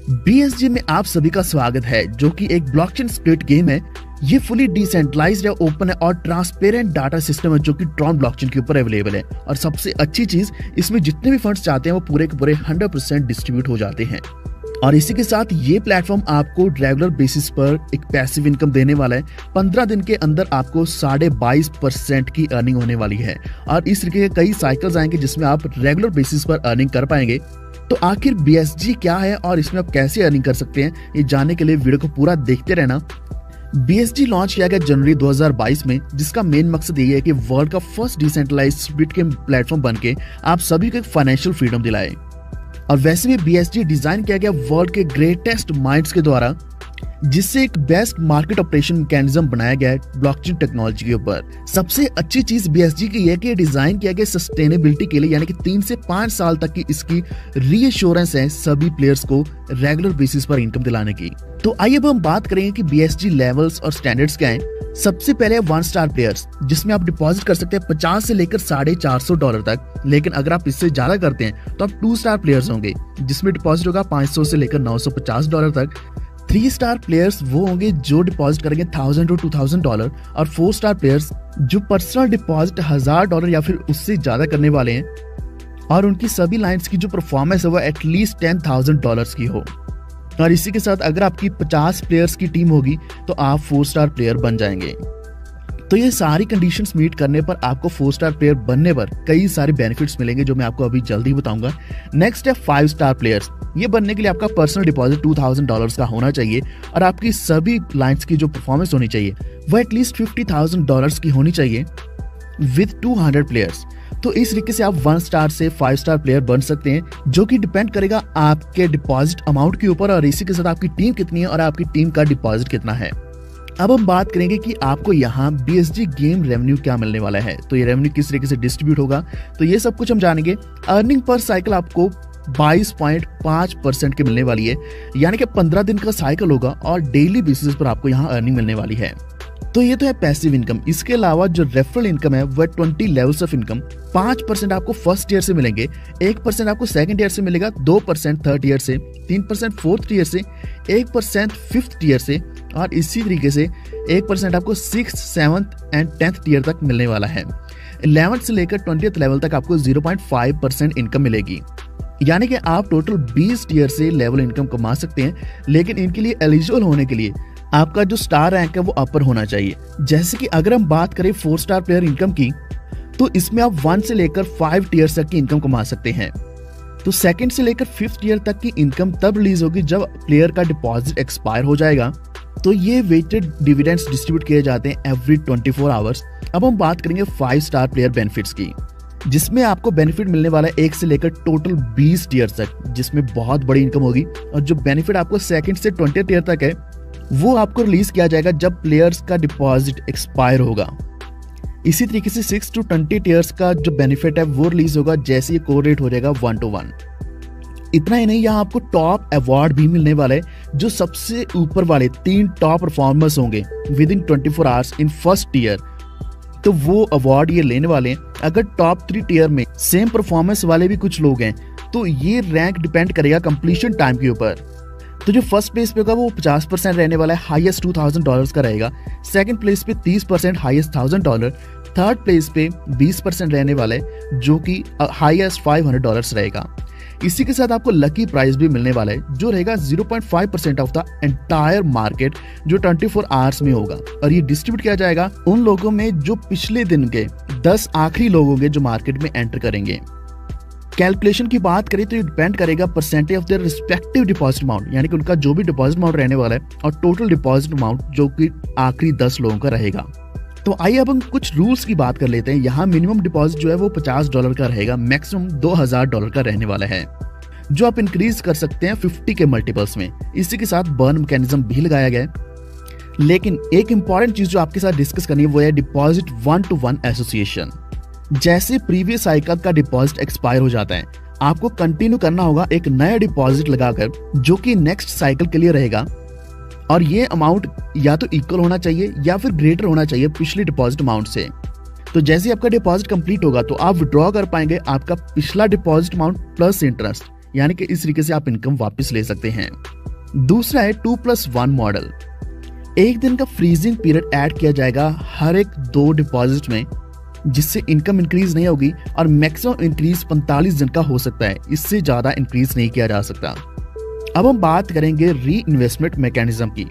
BSG में आप सभी का स्वागत है, जो कि एक ब्लॉकचेन स्प्लिट गेम है। ये फुली डिसेंट्रलाइज्ड है, ओपन है और ट्रांसपेरेंट डाटा सिस्टम है जो कि ट्रॉन ब्लॉकचेन के ऊपर अवेलेबल है। और सबसे अच्छी चीज, इसमें जितने भी फंड्स चाहते हैं वो पूरे के पूरे 100% डिस्ट्रीब्यूट हो जाते हैं। और इसी के साथ ये प्लेटफॉर्म आपको रेगुलर बेसिस पर एक पैसिव इनकम देने वाला है। 15 दिन के अंदर आपको 22.5% की अर्निंग होने वाली है। और इस तरीके के कई साइकिल्स आएंगे जिसमें आप रेगुलर बेसिस पर अर्निंग कर पाएंगे। तो आखिर BSG क्या है और इसमें आप कैसे अर्निंग कर सकते हैं, ये जानने के लिए वीडियो को पूरा देखते रहना। BSG लॉन्च किया गया जनवरी 2022 में, जिसका मेन मकसद ये है कि वर्ल्ड का first decentralised split game platform बनके आप सभी को एक फाइनेंशियल फ्रीडम दिलाए। और वैसे भी BSG डिजाइन किया गया वर्ल्ड के ग्रेटेस्ट माइंड्स के द्वारा, जिससे एक बेस्ट मार्केट ऑपरेशन मैकेनिज्म बनाया गया है ब्लॉकचेन टेक्नोलॉजी के ऊपर। सबसे अच्छी चीज BSG की है कि डिजाइन किया गया सस्टेनेबिलिटी के लिए, यानी कि 3 से 5 साल तक की इसकी रीअश्योरेंस है सभी प्लेयर्स को रेगुलर बेसिस पर इनकम दिलाने की। तो आइए अब हम बात करेंगे कि BSG लेवल्स और स्टैंडर्ड्स क्या हैं। सबसे पहले 1 स्टार प्लेयर्स, जिसमें आप डिपॉजिट कर सकते हैं 50 से लेकर $450 तक। लेकिन अगर आप इससे ज्यादा करते हैं तो आप 2 स्टार प्लेयर्स होंगे, जिसमें डिपॉजिट होगा 500 से लेकर $950 तक। 3 स्टार प्लेयर्स वो होंगे जो डिपॉजिट करेंगे $1000 to $2000। और 4 स्टार प्लेयर्स जो पर्सनल डिपॉजिट $1000 या फिर उससे ज्यादा करने वाले हैं और उनकी सभी लाइन्स की जो परफॉर्मेंस है वो एटलीस्ट $10,000 की हो। और इसी के साथ अगर आपकी 50 प्लेयर्स की टीम होगी तो आप 4 स्टार प्लेयर बन जाएंगे। तो ये सारी कंडीशंस मीट करने पर आपको 4 स्टार प्लेयर बनने पर कई सारे बेनिफिट्स मिलेंगे, जो मैं आपको अभी जल्दी बताऊंगा। नेक्स्ट है 5 स्टार प्लेयर्स। ये बनने के लिए आपका पर्सनल डिपॉजिट $2000 का होना चाहिए और आपकी सभी लाइन्स की जो परफॉर्मेंस होनी चाहिए वो एटलीस्ट $50,000 की होनी चाहिए विद 200 प्लेयर्स। तो इस तरीके से आप 1 स्टार से 5 स्टार प्लेयर बन सकते हैं, जो कि डिपेंड करेगा आपके डिपॉजिट अमाउंट के ऊपर और इसी के साथ आपकी टीम कितनी है और आपकी टीम का डिपॉजिट कितना है। अब हम बात करेंगे कि आपको यहाँ BSG गेम रेवेन्यू क्या मिलने वाला है। तो ये रेवेन्यू किस तरीके से डिस्ट्रीब्यूट होगा, तो ये सब कुछ हम जानेंगे। अर्निंग पर साइकिल आपको 22.5% की मिलने वाली है, यानी कि 15 दिन का साइकिल होगा और डेली बेसिस पर आपको यहाँ अर्निंग मिलने वाली है। तो ये तो है पैसिव इनकम। इसके अलावा जो रेफरल इनकम है वह 20 लेवल्स ऑफ इनकम। 5% आपको फर्स्ट ईयर से मिलेंगे, 1% आपको सेकंड ईयर से मिलेगा, 2% थर्ड ईयर से, 3% फोर्थ ईयर से, 1% फिफ्थ ईयर से और इसी तरीके से 1% आपको 6th, 7th and 10th year तक मिलने वाला है। 11th से लेकर 20th लेवल तक आपको 0.5% इनकम मिलेगी, यानी कि आप टोटल 20 ईयर से लेवल इनकम कमा सकते हैं। लेकिन इनके लिए एलिजिबल होने के लिए आपका जो स्टार रैंक है वो अपर होना चाहिए। जैसे कि अगर हम बात करें 4 स्टार प्लेयर इनकम की, तो इसमें आप 1 से लेकर 5 टीयर तक की इनकम कमा सकते हैं। तो 2nd से लेकर 5th ईयर तक की इनकम तब रिलीज होगी जब प्लेयर का डिपॉजिट एक्सपायर हो जाएगा। तो ये वेटेड डिविडेंड्स डिस्ट्रीब्यूट किए जाते हैं एवरी 24 आवर्स। अब हम बात करेंगे 5 स्टार प्लेयर बेनिफिट्स की, जिसमें आपको बेनिफिट मिलने वाला है 1 से लेकर टोटल 20 टीयर तक, जिसमें बहुत बड़ी इनकम होगी। और जो बेनिफिट आपको 2nd से 20th टीयर तक है वो आपको रिलीज किया जाएगा जब प्लेयर्स का डिपॉजिट एक्सपायर होगा। इसी तरीके से 6 to 20 टीयर्स का जो बेनिफिट है वो रिलीज होगा जैसे ये कोरिलेट हो जाएगा 1 to 1। इतना ही नहीं, यहाँ आपको टॉप अवार्ड भी मिलने वाला है। जो सबसे ऊपर वाले 3 टॉप परफॉर्मर्स होंगे with in 24 hours in first year, तो वो अवार्ड ये लेने वाले हैं। अगर टॉप 3 टीयर में सेम परफॉर्मेंस वाले भी कुछ लोग हैं तो ये रैंक डिपेंड करेगा कंप्लीशन टाइम के ऊपर। तो जो फर्स्ट प्लेस पे होगा वो 50% रहने वाला है, हाईएस्ट $2000 का रहेगा। सेकंड प्लेस पे 30%, हाईएस्ट $1000। थर्ड प्लेस पे 20% रहने वाला है, जो कि हाईएस्ट $500 रहेगा। इसी के साथ आपको लकी प्राइस भी मिलने वाला है, जो रहेगा 0.5% ऑफ द एंटायर मार्केट, जो 24 आवर्स में होगा। और ये डिस्ट्रीब्यूट किया जाएगा उन लोगों में जो पिछले दिन के 10 आखिरी लोग होंगे जो मार्केट में एंटर करेंगे। कैलकुलेशन की बात करें तो ये डिपेंड करेगा percentage of their respective deposit amount, यानी कि उनका जो भी डिपॉजिट अमाउंट रहने वाला है और टोटल डिपॉजिट अमाउंट जो कि आखिरी 10 लोगों का रहेगा। तो आइए अब हम कुछ रूल्स की बात कर लेते हैं। यहाँ मिनिमम डिपॉजिट जो है वो $50 का रहेगा, मैक्सिमम $2000 का रहने वाला है, जो आप इंक्रीज कर सकते हैं 50 के मल्टीपल्स में। इसी के साथ बर्न मैकेनिज्म भी लगाया गया है। लेकिन एक इंपॉर्टेंट चीज जो आपके साथ डिस्कस करनी है वो है डिपॉजिट 1 to 1 एसोसिएशन। जैसे प्रीवियस साइकिल का डिपॉजिट एक्सपायर हो जाता है, आपको कंटिन्यू करना होगा एक नया डिपॉजिट लगाकर, जो कि नेक्स्ट साइकिल के लिए रहेगा। और ये अमाउंट या तो इक्वल होना चाहिए या फिर ग्रेटर होना चाहिए पिछले डिपॉजिट अमाउंट से। तो जैसे आपका डिपॉजिट कंप्लीट होगा तो आप विड्रॉ कर पाएंगे आपका पिछला डिपॉजिट अमाउंट प्लस इंटरेस्ट, यानी कि इस तरीके से आप इनकम वापस ले सकते हैं। दूसरा है 2+1 मॉडल। एक दिन का फ्रीजिंग पीरियड ऐड किया जाएगा हर एक 2 डिपॉजिट में, जिससे इनकम इंक्रीज नहीं होगी और मैक्सिमम इंक्रीज 45 दिन का हो सकता है, इससे ज्यादा इंक्रीज नहीं किया जा सकता। अब हम बात करेंगे री इन्वेस्टमेंट मैकेनिज्म की।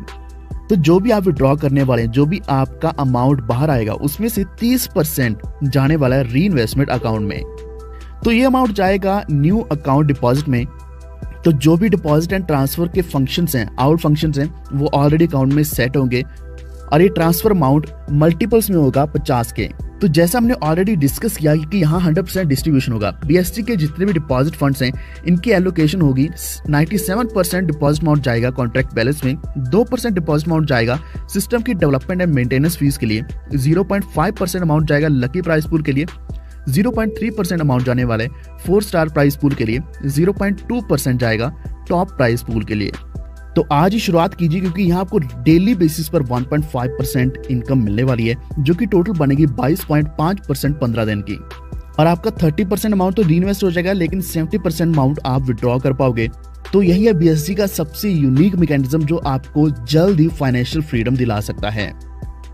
तो जो भी आप विड्रॉ करने वाले हैं, जो भी आपका अमाउंट बाहर आएगा, उसमें से 30% जाने वाला है री इन्वेस्टमेंट अकाउंट में। तो ये अमाउंट जाएगा न्यू अकाउंट डिपॉजिट में। तो जो भी डिपॉजिट एंड ट्रांसफर के फंक्शंस हैं, आउट फंक्शंस हैं, वो ऑलरेडी अकाउंट में सेट होंगे और ये ट्रांसफर अमाउंट मल्टीपल्स में होगा 50 के। तो जैसा हमने ऑलरेडी डिस्कस किया कि यहाँ 100% डिस्ट्रीब्यूशन होगा। BSC के जितने भी डिपॉजिट फंड्स हैं, इनकी एलोकेशन होगी। 97% डिपॉजिट अमाउंट जाएगा कॉन्ट्रैक्ट बैलेंस में, 2% डिपॉजिट अमाउंट जाएगा सिस्टम की डेवलपमेंट एंड मेंटेनेंस फीस के लिए, 0.5% अमाउंट जाएगा लकी प्राइस पूल के लिए, 0.3% अमाउंट जाने वाले 4 स्टार प्राइस पूल के लिए, 0.2% जाएगा टॉप प्राइस पूल के लिए। तो आज ही शुरुआत कीजिए, क्योंकि यहाँ आपको डेली बेसिस पर 1.5% इनकम मिलने वाली है, जो कि टोटल बनेगी 22.5% 15 दिन की। और आपका 30% अमाउंट तो रीइन्वेस्ट हो जाएगा, लेकिन 70% अमाउंट आप विड्रॉ कर पाओगे। तो यही है BSC का सबसे यूनिक मैकेनिज्म, जो आपको जल्द ही फाइनेंशियल फ्रीडम दिला सकता है।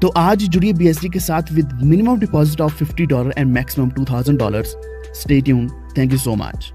तो आज जुड़िए BSC के साथ with minimum deposit of $50 and maximum $2000। Stay tuned. Thank you so much.